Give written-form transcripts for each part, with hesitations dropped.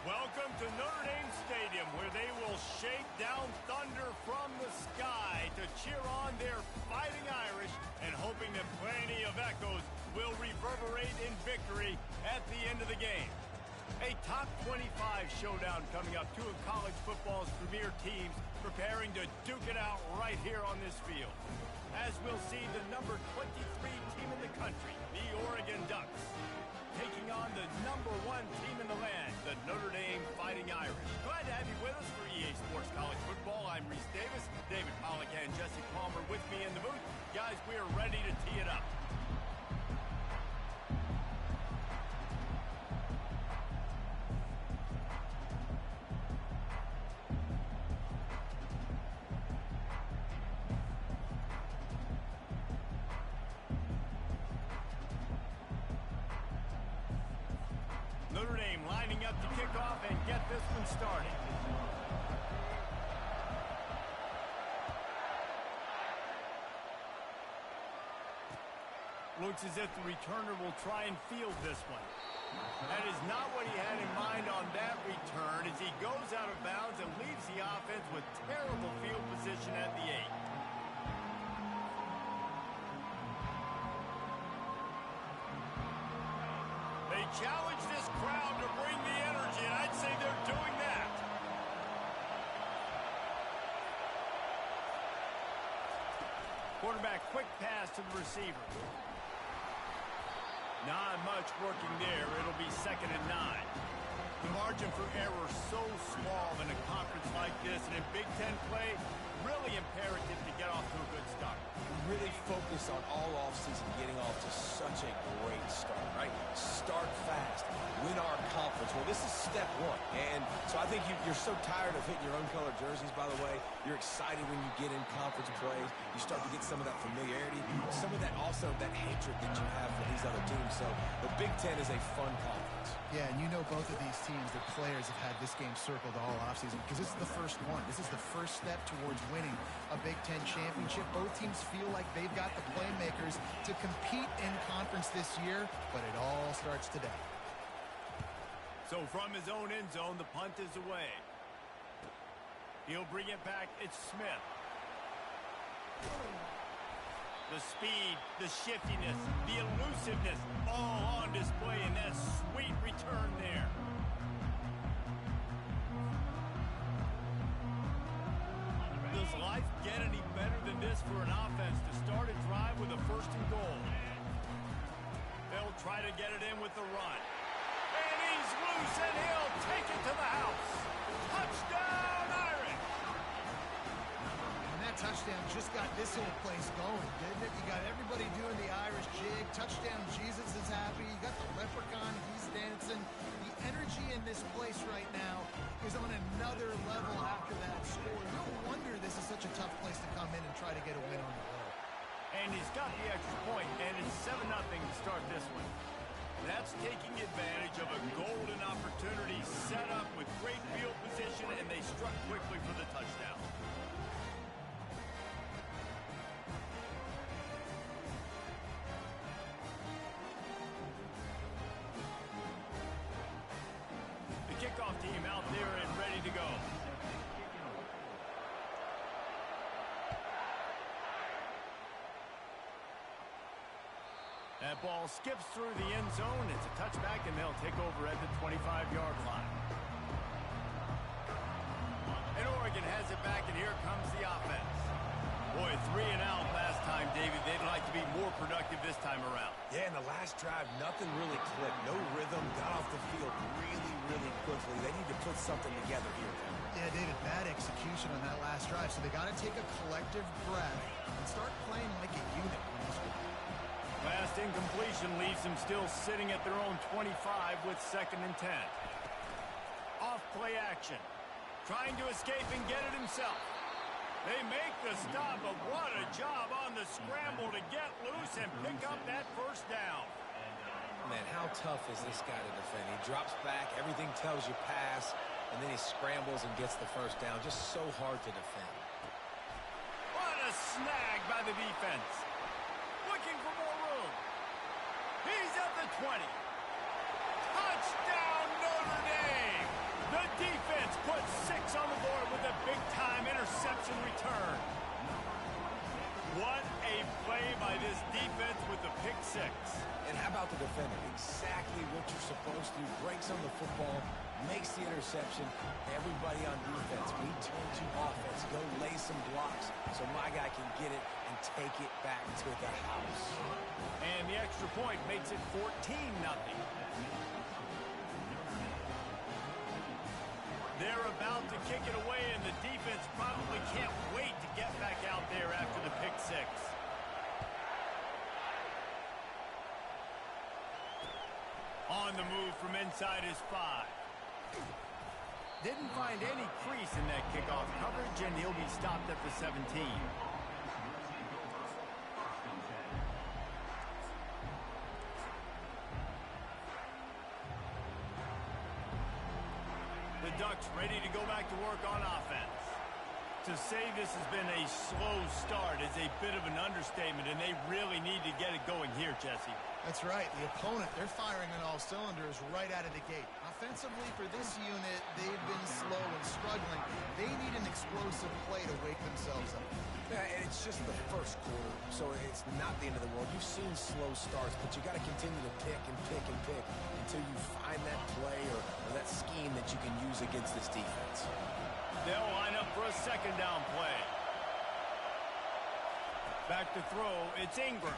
Welcome to Notre Dame Stadium, where they will shake down thunder from the sky to cheer on their Fighting Irish and hoping that plenty of echoes will reverberate in victory at the end of the game. A top 25 showdown coming up, two of college football's premier teams preparing to duke it out right here on this field. As we'll see the number 23 team in the country, the Oregon Ducks, taking on the number 1 team in the land, the Notre Dame Fighting Irish. Glad to have you with us for EA Sports College Football. I'm Reese Davis, David Pollack and Jesse Palmer with me in the booth. Guys, we are ready to tee it up. Notre Dame lining up to kick off and get this one started. Looks as if the returner will try and field this one. That is not what he had in mind on that return as he goes out of bounds and leaves the offense with terrible field position at the 8. They challenge this crowd to bring the energy, and I'd say they're doing that. Quarterback, quick pass to the receiver. Not much working there. It'll be 2nd and 9. The margin for error so small in a conference like this, and in Big Ten play, really imperative to get off to a good start. Really focus on all offseason getting off to such a great start, right? Start fast, win our conference. Well, this is step 1. And so I think you're so tired of hitting your own colored jerseys, by the way. You're excited when you get in conference plays. You start to get some of that familiarity, some of that also that hatred that you have for these other teams. So the Big Ten is a fun conference. Yeah, and you know both of these teams, the players have had this game circled all offseason because this is the first one. This is the first step towards winning a Big Ten championship. Both teams feel like they've got the playmakers to compete in conference this year, but it all starts today. So from his own end zone, the punt is away. He'll bring it back. It's Smith. The speed, the shiftiness, the elusiveness, all on display in that sweet return there. Does life get any better than this for an offense to start a drive with a 1st and goal? They'll try to get it in with the run. And he's loose, and he'll take it to the house. Touchdown, Irish! And that touchdown just got this whole place going, didn't it? You got everybody doing the Irish jig. Touchdown Jesus is happy. You got the leprechaun, he's dancing. The energy in this place right now is on another level after that score. No wonder this is such a tough place to come in and try to get a win on the road. And he's got the extra point, and it's 7-0 to start this one. That's taking advantage of a golden opportunity set up with great field position, and they struck quickly for the touchdown. The kickoff team out there and ready to go. That ball skips through the end zone. It's a touchback, and they'll take over at the 25-yard line. And Oregon has it back, and here comes the offense. Boy, 3 and out last time, David. They'd like to be more productive this time around. Yeah, in the last drive, nothing really clicked. No rhythm, got off the field really quickly. They need to put something together here. Yeah, David, bad execution on that last drive, so they got to take a collective breath and start playing like a unit on this one. Last incompletion leaves them still sitting at their own 25 with 2nd and 10. Off play action. Trying to escape and get it himself. They make the stop, but what a job on the scramble to get loose and pick up that 1st down. Man, how tough is this guy to defend? He drops back, everything tells you pass, and then he scrambles and gets the 1st down. Just so hard to defend. What a snag by the defense. Looking for more room. He's at the 20. Touchdown, Notre Dame! points in return. What a play by this defense with the pick six. And how about the defender? Exactly what you're supposed to do. Breaks on the football, makes the interception. Everybody on defense, we turn to offense. Go lay some blocks so my guy can get it and take it back to the house. And the extra point makes it 14-0. They're about to kick it away, and the defense probably can't wait to get back out there after the pick six. On the move from inside his 5. Didn't find any crease in that kickoff coverage, and he'll be stopped at the 17. The Ducks ready to go back to work on offense. To say this has been a slow start is a bit of an understatement, and they really need to get it going here, Jesse. That's right. The opponent, they're firing on all cylinders right out of the gate. Offensively, for this unit, they've been slow and struggling. They need an explosive play to wake themselves up. Yeah, and it's just the first quarter, so it's not the end of the world. You've seen slow starts, but you got to continue to pick and pick and pick until you find that play or that scheme that you can use against this defense. They'll line up for a second down play. Back to throw, it's Ingram.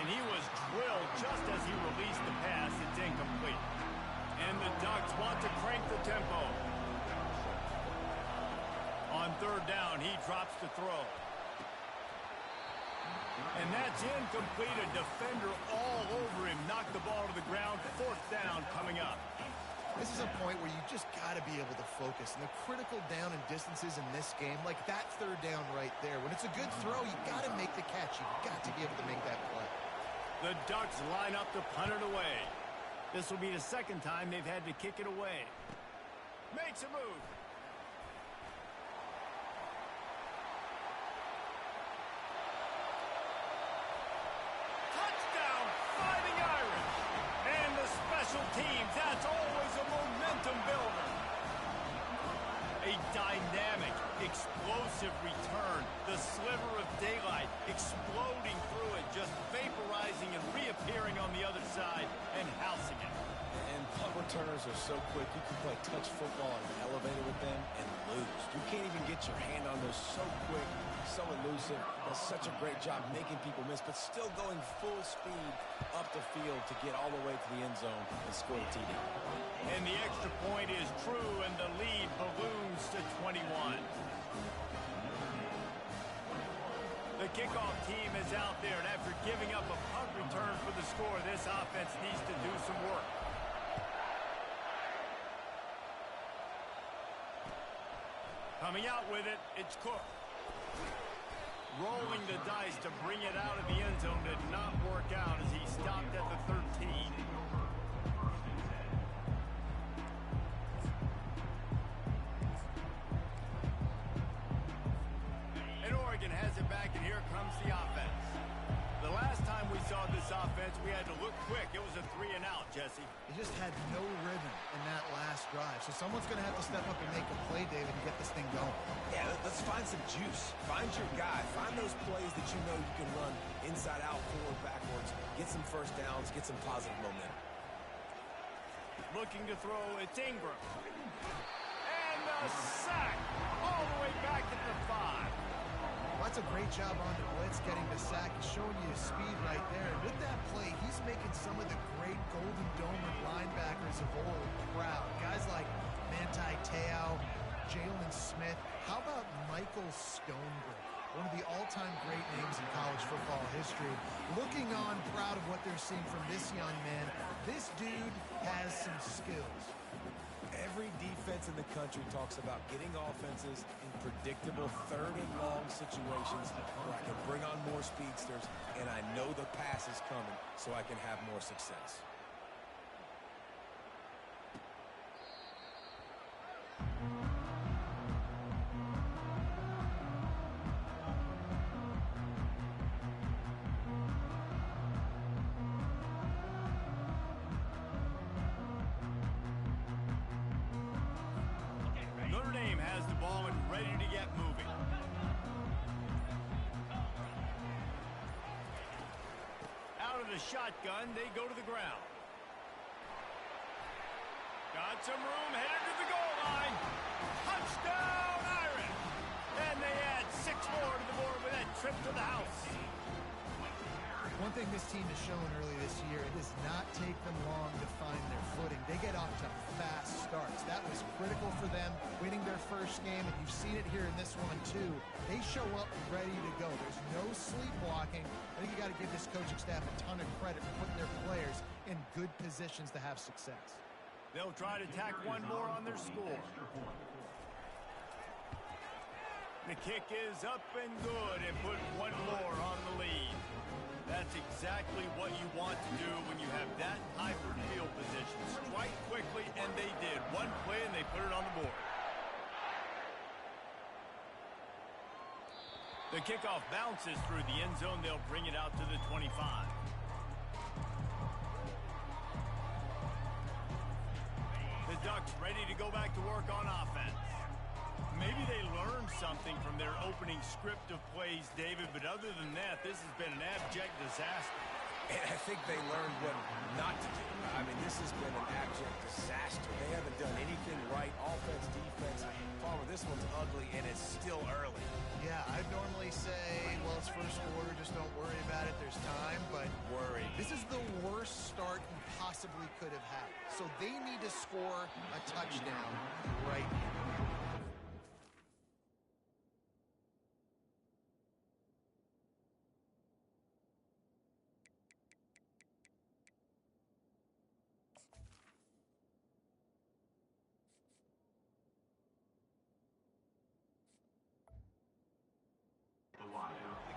And he was drilled just as he released the pass. It's incomplete. And the Ducks want to crank the tempo. On third down, he drops the throw. And that's incomplete. A defender all over him. Knocked the ball to the ground. Fourth down coming up. This is a point where you just got to be able to focus. And the critical down and distances in this game, like that third down right there, when it's a good throw, you got to make the catch. You've got to be able to make that play. The Ducks line up to punt it away. This will be the second time they've had to kick it away. Makes a move. Touchdown, Fighting Irish. And the special teams, that's always a momentum builder. A dynamic, explosive return. The sliver of daylight exploding through it, just vaporizing and reappearing on the other side and housing it. And punt returners are so quick, you can play touch football on an elevator with them and lose. You can't even get your hand on those. So quick, so elusive. Does such a great job making people miss, but still going full speed up the field to get all the way to the end zone and score a TD. And the extra point is true, and the lead balloons to 21. The kickoff team is out there, and after giving up a punt return for the score, this offense needs to do some work. Coming out with it, it's Cook. Rolling the dice to bring it out of the end zone did not work out as he stopped at the 13. And Oregon has it back, and here comes the offense. The last time we saw this offense, we had to look quick. It was a 3-and-out, Jesse. They just had no rhythm in that last drive. So someone's going to have to step up and make a play, David, and get this thing going. Yeah, let's find some juice. Find your guy. Find those plays that you know you can run inside out, forward, backwards. Get some first downs. Get some positive momentum. Looking to throw, it's Ingram. And a sack all the way back at the 5. Well, that's a great job on the blitz, getting the sack. He's showing you his speed right there. And with that play, he's making some of the great Golden Domer linebackers of old proud. Guys like Manti Te'o, Jalen Smith. How about Michael Stonebrick? One of the all-time great names in college football history. Looking on, proud of what they're seeing from this young man. This dude has some skills. Every defense in the country talks about getting offenses in predictable third and long situations where I can bring on more speedsters and I know the pass is coming so I can have more success. ball and ready to get moving. Out of the shotgun, they go to the ground. Got some room, headed to the goal line. Touchdown, Irish! And they add 6 more to the board with that trip to the house. One thing this team has shown early this year, it does not take them long to find their footing. They get off to fast starts. That was critical for them, winning their first game, and you've seen it here in this one too. They show up ready to go. There's no sleepwalking. I think you got to give this coaching staff a ton of credit for putting their players in good positions to have success. They'll try to tack one more on their score. The kick is up and good and put one more on the lead. That's exactly what you want to do when you have that type of field position. Strike quickly, and they did. One play, and they put it on the board. The kickoff bounces through the end zone. They'll bring it out to the 25. The Ducks ready to go back to work on offense. Maybe they learned something from their opening script of plays, David, but other than that, this has been an abject disaster. And I think they learned what not to do. I mean, this has been an abject disaster. They haven't done anything right. Offense, defense. Palmer, this one's ugly, and it's still early. Yeah, I'd normally say, well, it's first quarter, just don't worry about it. There's time, but Worry. this is the worst start you possibly could have had. So they need to score a touchdown right now.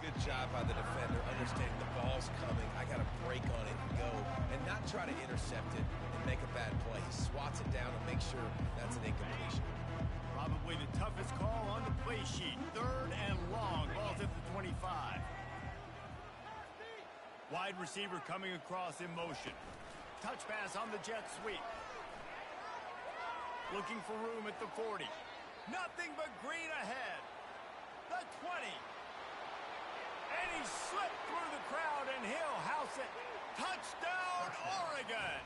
Good job by the defender, understanding the ball's coming. I got to break on it and go, and not try to intercept it and make a bad play. He swats it down and makes sure that's an incompletion. Probably the toughest call on the play sheet. 3rd and long. Ball's at the 25. Wide receiver coming across in motion. Touch pass on the jet sweep. Looking for room at the 40. Nothing but green ahead. The 20. And he slipped through the crowd, and he'll house it. Touchdown, Oregon!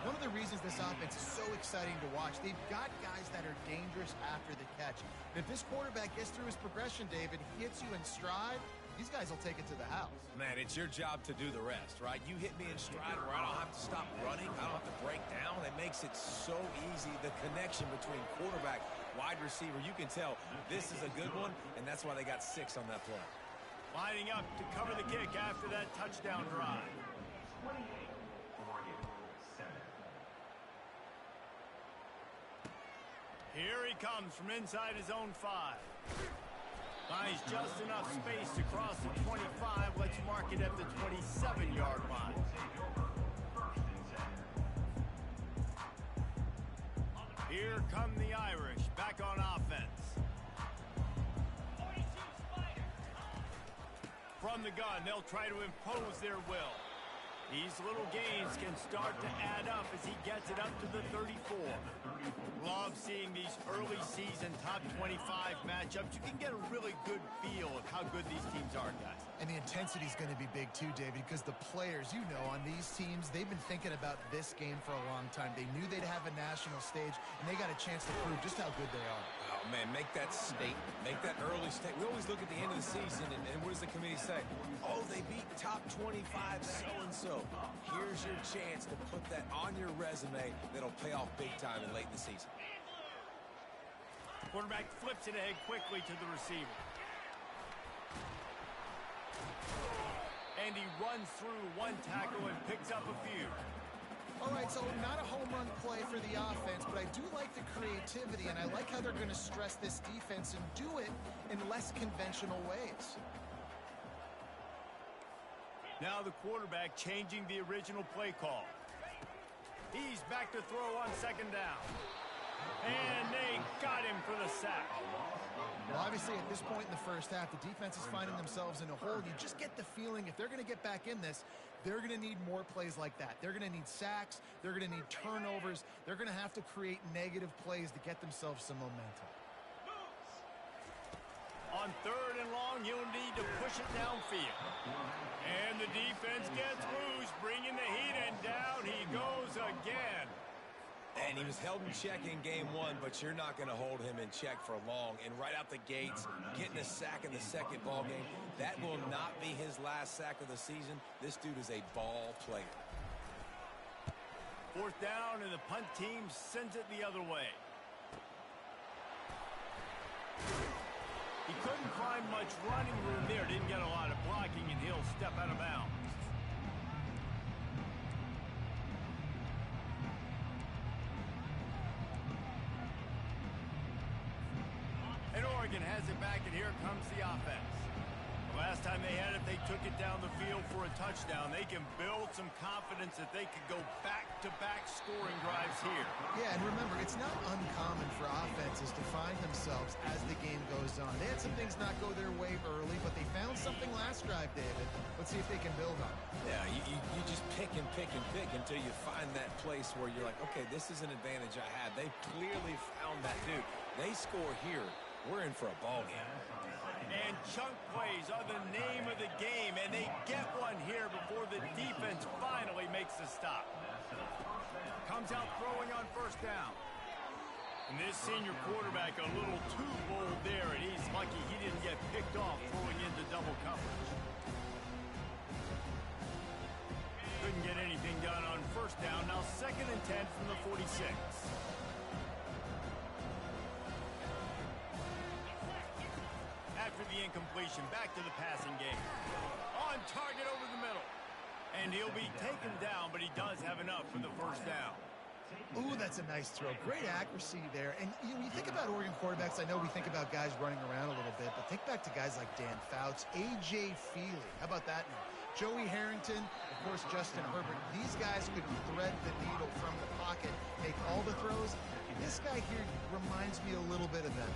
One of the reasons this offense is so exciting to watch, they've got guys that are dangerous after the catch. And if this quarterback gets through his progression, David, hits you in stride, these guys will take it to the house. Man, it's your job to do the rest, right? You hit me in stride where I don't have to stop running. I don't have to break down. It makes it so easy. The connection between quarterback, wide receiver, you can tell this is a good one, and that's why they got 6 on that play. Lining up to cover the kick after that touchdown drive. Here he comes from inside his own 5. Finds just enough space to cross the 25. Let's mark it at the 27-yard line. Here come the Irish, back on offense. From the gun, they'll try to impose their will. These little gains can start to add up as he gets it up to the 34. Love seeing these early season top 25 matchups. You can get a really good feel of how good these teams are, guys. And the intensity is going to be big too, David, because the players, you know, on these teams, they've been thinking about this game for a long time. They knew they'd have a national stage, and they got a chance to prove just how good they are. Oh, man, make that statement. Make that early statement. We always look at the end of the season, and what does the committee say? Oh, they beat top 25 so-and-so. Here's your chance to put that on your resume that'll pay off big time and late in the season. Quarterback flips it ahead quickly to the receiver. And he runs through one tackle and picks up a few. All right, so not a home run play for the offense, but I do like the creativity, and I like how they're going to stress this defense and do it in less conventional ways. Now the quarterback changing the original play call. He's back to throw on 2nd down. And they got him for the sack. Well, obviously, at this point in the first half, the defense is finding themselves in a hole. You just get the feeling if they're going to get back in this, they're going to need more plays like that. They're going to need sacks. They're going to need turnovers. They're going to have to create negative plays to get themselves some momentum. On 3rd and long, you'll need to push it downfield. And the defense gets loose, bringing the heat, and down he goes again. And he was held in check in game 1, but you're not going to hold him in check for long. And right out the gates, getting a sack in the second ball game, that will not be his last sack of the season. This dude is a ball player. 4th down, and the punt team sends it the other way. He couldn't find much running room there. Didn't get a lot of blocking, and he'll step out of bounds. And Oregon has it back, and here comes the offense. The last time they had it, they took it down the field for a touchdown. They can build some confidence that they could go back-to-back scoring drives here. Yeah, and remember, it's not uncommon for offenses to find themselves as the game goes on. They had some things not go their way early, but they found something last drive, David. Let's see if they can build on it. Yeah, you just pick and pick and pick until you find that place where you're like, okay, this is an advantage I have. They clearly found that dude. They score here, we're in for a ball game. And chunk plays are the name of the game, and they get one here before the defense finally makes the stop. Comes out throwing on 1st down. And this senior quarterback a little too bold there, and he's lucky he didn't get picked off throwing into double coverage. Couldn't get anything done on 1st down. Now 2nd and 10 from the 46. After the incompletion, back to the passing game. On target over the middle. And he'll be taken down, but he does have enough for the 1st down. Ooh, that's a nice throw. Great accuracy there. And when you think about Oregon quarterbacks, I know we think about guys running around a little bit, but think back to guys like Dan Fouts, A.J. Feely. How about that now? Joey Harrington, of course, Justin Herbert. These guys could thread the needle from the pocket, make all the throws. This guy here reminds me a little bit of them.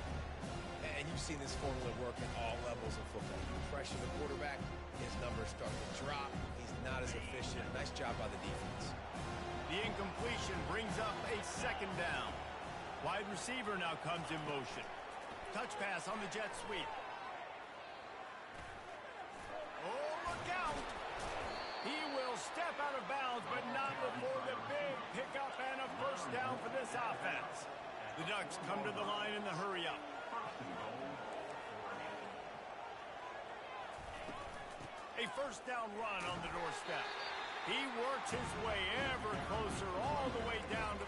And you've seen this formula work at all levels of football. You pressure the quarterback, his numbers start to drop. He's not as efficient. Nice job by the defense. The incompletion brings up a 2nd down. Wide receiver now comes in motion. Touch pass on the jet sweep. Oh, look out! He will step out of bounds, but not before the big pickup and a 1st down for this offense. The Ducks come to the line in the hurry-up. A 1st down run on the doorstep. He works his way ever closer all the way down to